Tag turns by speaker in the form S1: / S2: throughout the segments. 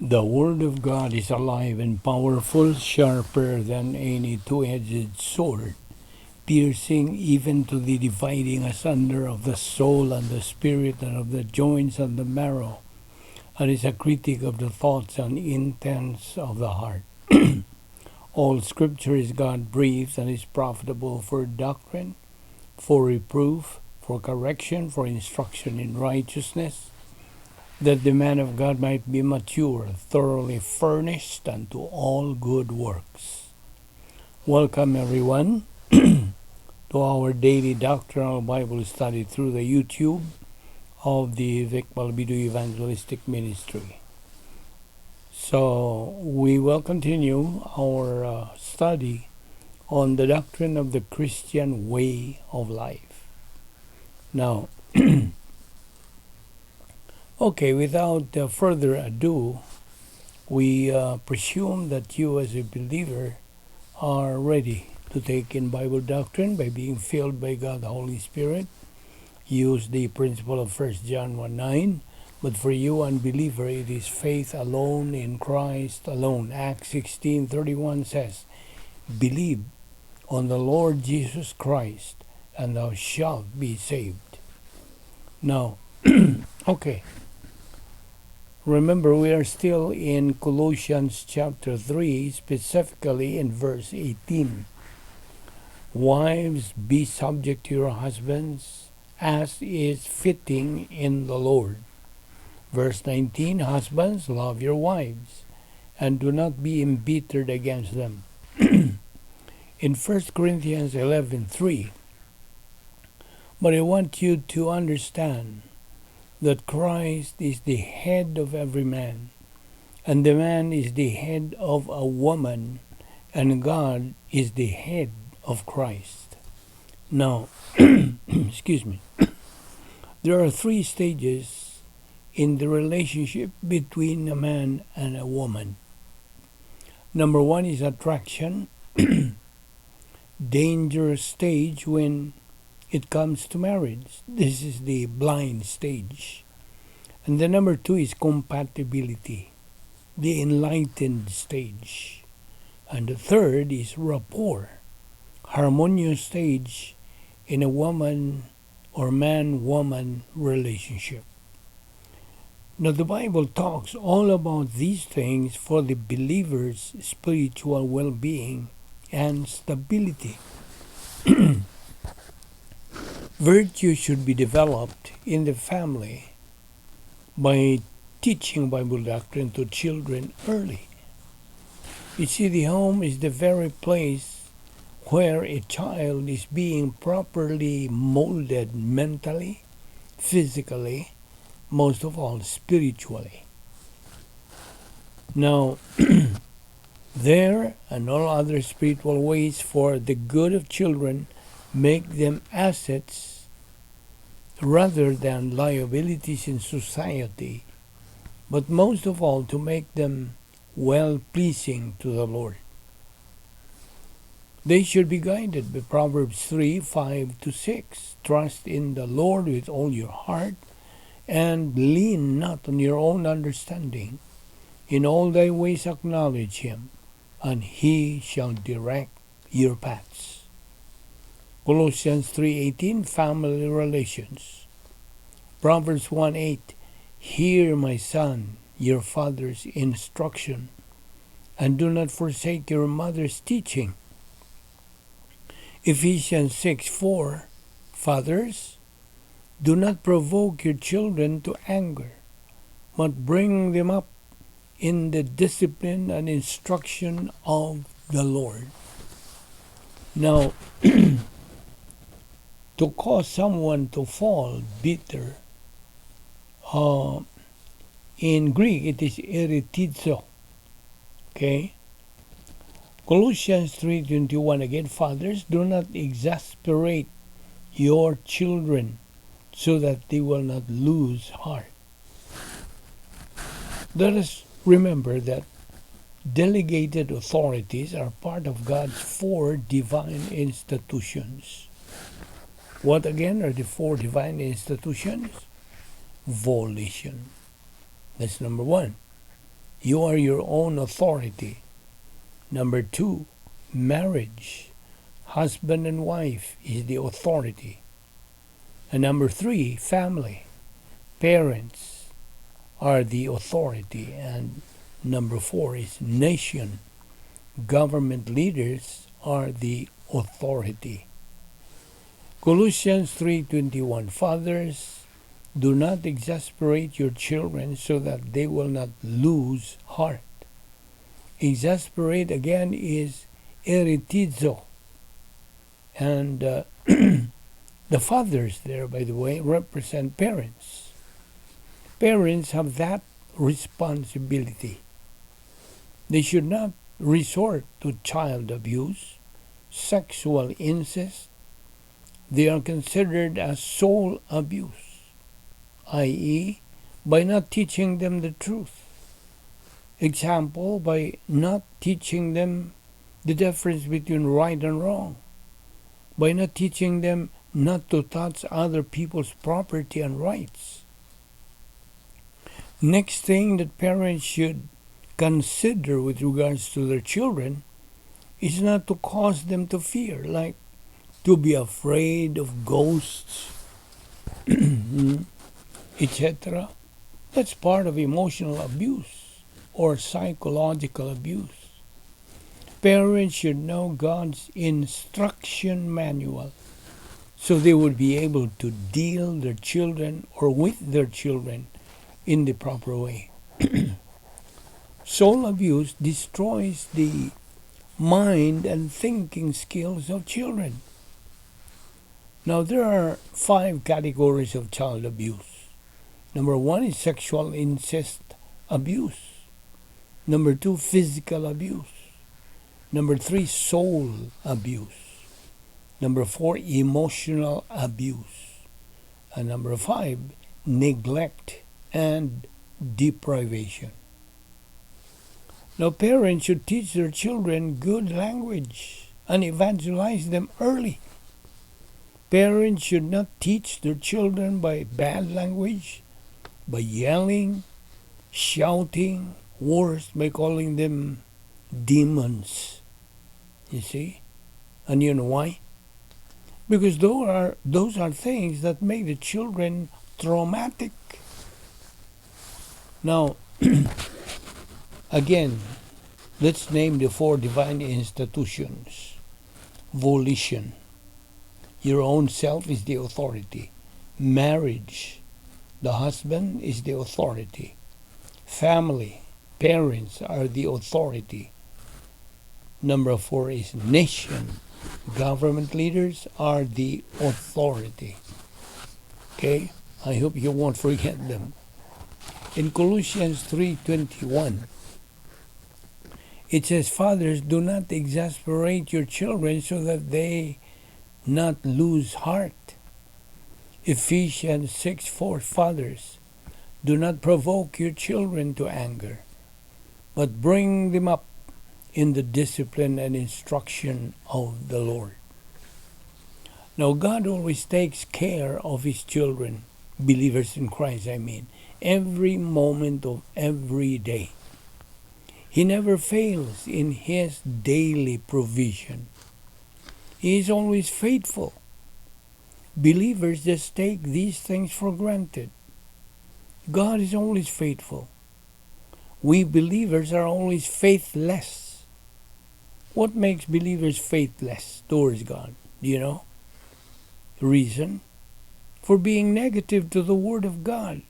S1: The Word of God is alive and powerful, sharper than any two-edged sword, piercing even to the dividing asunder of the soul and the spirit and of the joints and the marrow, and is a critic of the thoughts and intents of the heart. All Scripture is God-breathed and is profitable for doctrine, for reproof, for correction, for instruction in righteousness, that the man of God might be mature, thoroughly furnished unto all good works. Welcome everyone to our daily doctrinal Bible study through the YouTube of the Balbido Evangelistic Ministry. So we will continue our study on the doctrine of the Christian way of life. Now, okay, without further ado, we presume that you as a believer are ready to take in Bible doctrine by being filled by God the Holy Spirit. Use the principle of 1 John 1:9. But for you unbeliever, it is faith alone in Christ alone. Acts 16:31 says, believe on the Lord Jesus Christ, and thou shalt be saved. Now, okay. Remember, we are still in Colossians chapter 3, specifically in verse 18. Wives, be subject to your husbands, as is fitting in the Lord. Verse 19, husbands, love your wives, and do not be embittered against them. In 1 Corinthians 11:3, but I want you to understand that Christ is the head of every man, and the man is the head of a woman, and God is the head of Christ. Now, excuse me, there are 3 stages in the relationship between a man and a woman. Number 1 is attraction, dangerous stage when it comes to marriage. This is the blind stage. And the number 2 is compatibility, the enlightened stage. And the third is rapport, harmonious stage in a woman or man-woman relationship. Now the Bible talks all about these things for the believer's spiritual well-being and stability. Virtue should be developed in the family by teaching Bible doctrine to children early. You see, the home is the very place where a child is being properly molded mentally, physically, most of all spiritually. Now, there and all other spiritual ways for the good of children make them assets rather than liabilities in society, but most of all to make them well-pleasing to the Lord. They should be guided by Proverbs 3:5-6. Trust in the Lord with all your heart, and lean not on your own understanding. In all thy ways acknowledge him, and he shall direct your paths. Colossians 3:18, family relations. Proverbs 1:8, hear, my son, your father's instruction, and do not forsake your mother's teaching. Ephesians 6:4, fathers, do not provoke your children to anger, but bring them up in the discipline and instruction of the Lord. Now, to cause someone to fall bitter, in Greek it is eretizo. Okay? Colossians 3:21 again, fathers, do not exasperate your children so that they will not lose heart. Let us remember that delegated authorities are part of God's 4 divine institutions. What again are the 4 divine institutions? Volition. That's number 1. You are your own authority. Number 2, marriage. Husband and wife is the authority. And number 3, family. Parents are the authority. And number 4 is nation. Government leaders are the authority. Colossians 3:21, Fathers, do not exasperate your children so that they will not lose heart. Exasperate again is eritizo. And the fathers there, by the way, represent parents. Parents have that responsibility. They should not resort to child abuse, sexual incest. They are considered as soul abuse, i.e., by not teaching them the truth. Example, by not teaching them the difference between right and wrong, by not teaching them not to touch other people's property and rights. Next thing that parents should consider with regards to their children is not to cause them to fear, like to be afraid of ghosts, etc. That's part of emotional abuse or psychological abuse. Parents should know God's instruction manual so they would be able to deal their children or with their children in the proper way. Soul abuse destroys the mind and thinking skills of children. Now, there are 5 categories of child abuse. Number 1 is sexual incest abuse. Number 2, physical abuse. Number 3, soul abuse. Number 4, emotional abuse. And number 5, neglect and deprivation. Now, parents should teach their children good language and evangelize them early. Parents should not teach their children by bad language, by yelling, shouting, worse, by calling them demons. You see? And you know why? Because those are things that make the children traumatic. Now, again, let's name the 4 divine institutions. Volition. Your own self is the authority. Marriage. The husband is the authority. Family. Parents are the authority. Number 4 is nation. Government leaders are the authority. Okay? I hope you won't forget them. In Colossians 3:21, it says, Fathers, do not exasperate your children so that they not lose heart. Ephesians 6:4, Fathers, do not provoke your children to anger, but bring them up in the discipline and instruction of the Lord. Now, God always takes care of His children, believers in Christ, every moment of every day. He never fails in His daily provision. He is always faithful. Believers just take these things for granted. God is always faithful. We believers are always faithless. What makes believers faithless towards God? Do you know? The reason? For being negative to the Word of God.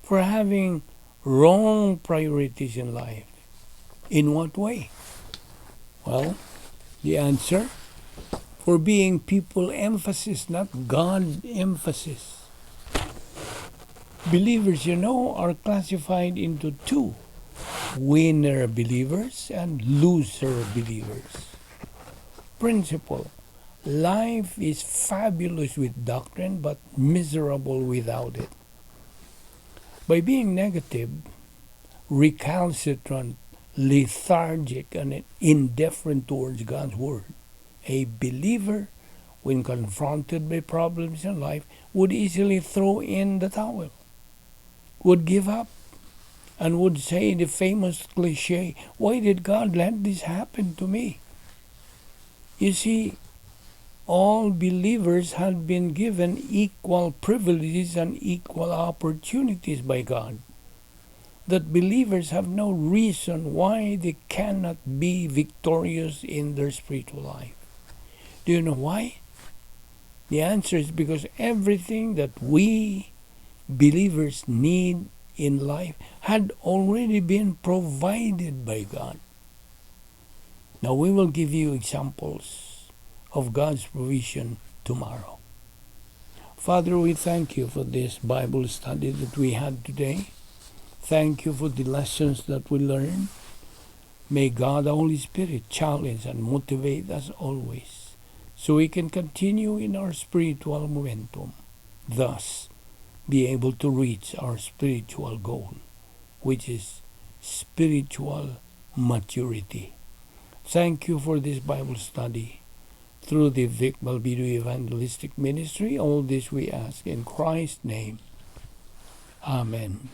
S1: For having wrong priorities in life. In what way? Well, the answer? For being people emphasis, not God emphasis. Believers, are classified into 2. Winner believers and loser believers. Principle. Life is fabulous with doctrine, but miserable without it. By being negative, recalcitrant, lethargic, and indifferent towards God's Word, a believer, when confronted by problems in life, would easily throw in the towel, would give up, and would say the famous cliche, why did God let this happen to me? You see, all believers had been given equal privileges and equal opportunities by God. That believers have no reason why they cannot be victorious in their spiritual life. Do you know why? The answer is because everything that we believers need in life had already been provided by God. Now we will give you examples of God's provision tomorrow. Father, we thank you for this Bible study that we had today. Thank you for the lessons that we learned. May God, the Holy Spirit, challenge and motivate us always so we can continue in our spiritual momentum, thus be able to reach our spiritual goal, which is spiritual maturity. Thank you for this Bible study. Through the Vic Balbido Evangelistic Ministry, all this we ask in Christ's name. Amen.